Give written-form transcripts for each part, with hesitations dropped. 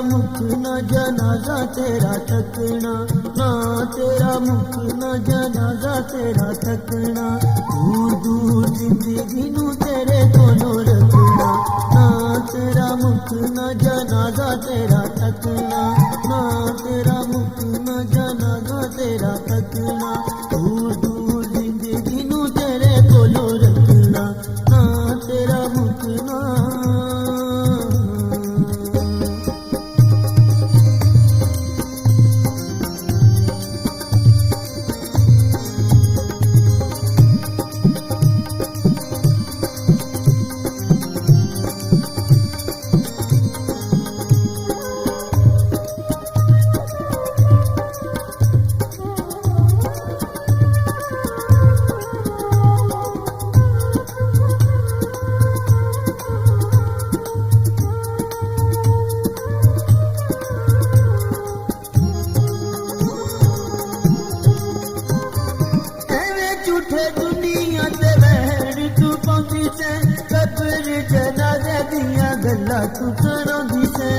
मुख न जनाजा तेरा तकना, ना तेरा मुख न जनाजा तेरा तकना। दूर दूर जिंदगी नू तेरे कोलों रखना, ना तेरा मुख न जनाजा तेरा तकना, ना तेरा मुख न जनाजा तेरा तकना। दूर दूर जिंदगी नू तेरे कोलों रखना, ना तेरा मुख ना। दुनिया ते बहन तू पहुंची से, कब्र जनाजे दिया गल्ला तू करांदी से।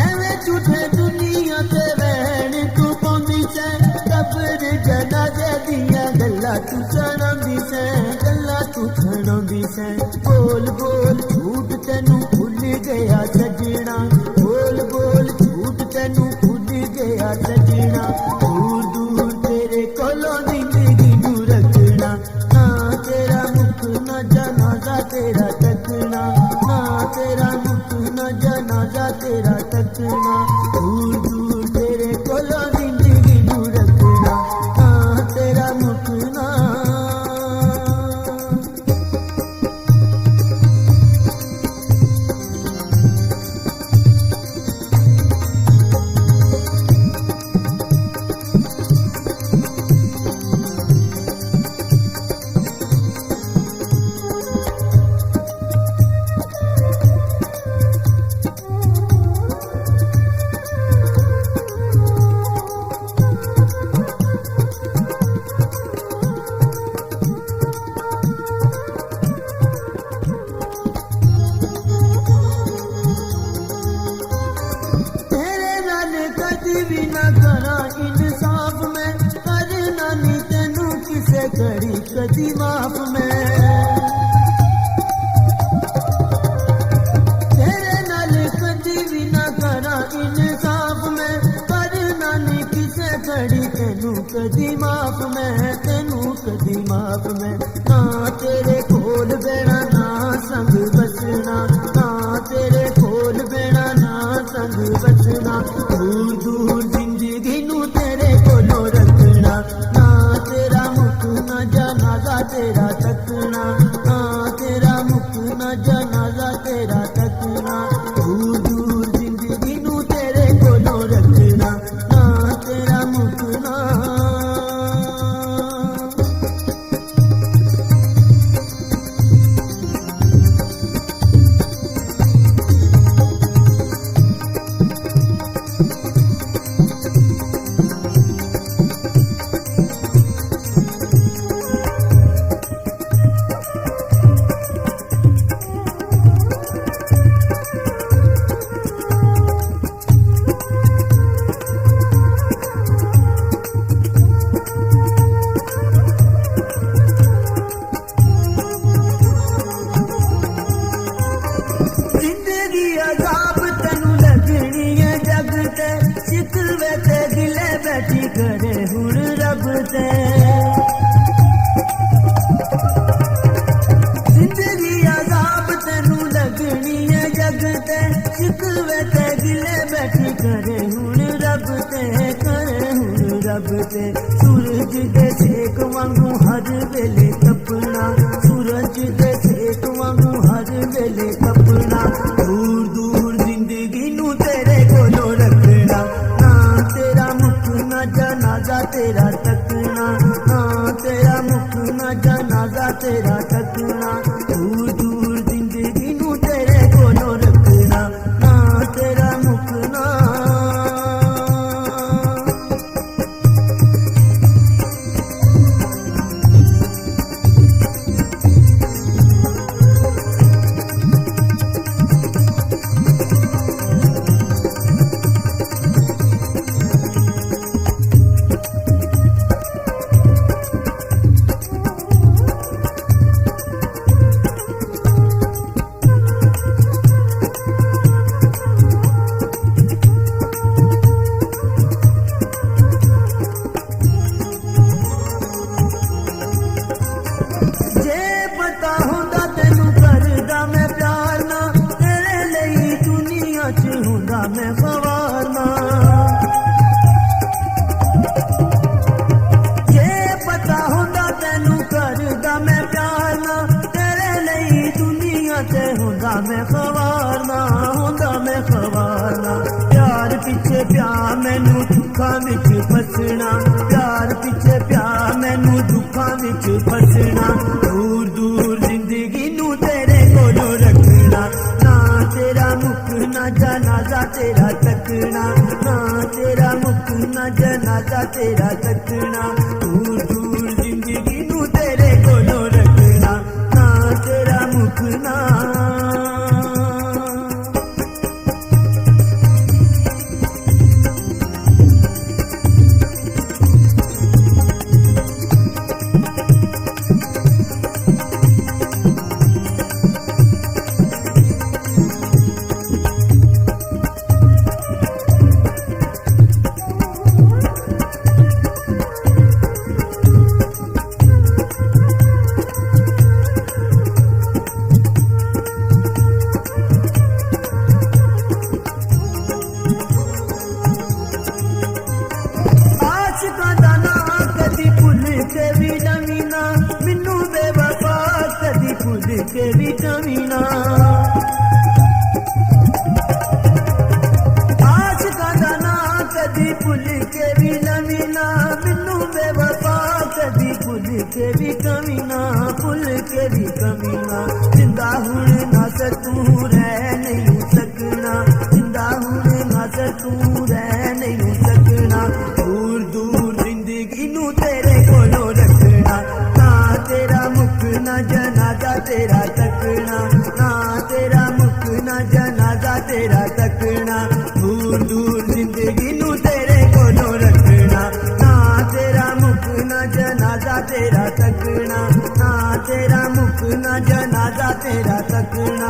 एवें झूठे दुनिया ते बहन तू पहुंची से, कब्र जनाजे दिया गल्ला तू करांदी से, गल्ला तू करांदी से। बोल बोल झूठ तेनू भुल गया सजना, बोल बोल झूठ तेनू भुल गया सजना। दूर दूर तेरे कोलों जिंदगी नू रखना, ना तेरा मुख न जनाजा तेरा तकना, ना तेरा मुख न जनाजा तेरा तकना। दूर दूर तेरे कोलों जिंदगी नू रखना, ना तेरा मुख ना। भी न करा इंसाफ में, करना नी तेनू किसे करी कदी माफ में। तेरे नाल कदी भी न करा इंसाफ में, करना नी किसे करी तेनू कदी माफ में, तेनू कदी माफ में। ना तेरे कोल बेड़ा ना संग बसना, ना तेरे कोल बेड़ा ना संग बसना। दूर दूर जिंदगी नू तेरे कोलों रखना, ना तेरा मुख न जनाजा तेरा तकना, ना तेरा मुख न जनाजा तेरा तकना। दूर दूर जिंदगी नू तेरे कोलों रखना, ना तेरा मुख ना। बैठी करे हुण रब ते, जिंदगी अजाब तेनू लगनी है जग ते, शिकवे ते गिले बैठी करे हुण रब ते, करे हुण रब ते। सूरज दे सेक वांगू हर वेले तपना, सूरज दे सेक वांगू हर वेले तपना। दूर दूर जिंदगी नू तेरे कोलों रखना, ना तेरा मुख न जनाजा तेरा तकना, ना तेरा मुख न जनाजा तेरा तकना। दूर दूर जिंदगी नू तेरे कोलों रखना, ना तेरा मुख ना। मैं खवारना होंदा मैं खवारना प्यार पिछे प्यार मैनू दुखा विच फसना प्यार पिछे प्यार मैनू दुखा विच फसना दूर दूर जिंदगी नू तेरे कोलों रखना ना तेरा मुकना जनाजा तेरा तकना ना तेरा मुकना जनाजा तेरा तकना दूर दूर जिंदगी नू तेरे कोलों रखना ना तेरा मुकना के भी कमीना आज का दाना कदी भुल के भी नमीना मिन्नू बेवफा कदी भुल के भी कमीना भुल के भी कमीना जिंदा हुण ना सकूं रह नहीं सकना जिंदा हुण ना सकूं रह नहीं सकना दूर दूर जिंदगी नू तेरे कोलों रखना ना तेरा मुकना जनाजा तेरा तकना ना तेरा मुकना जनाजा तेरा तकना दूर दूर जिंदगी नू तेरे कोलों रखना ना तेरा मुकना जनाजा तेरा तकना ना तेरा मुकना जनाजा तेरा तकना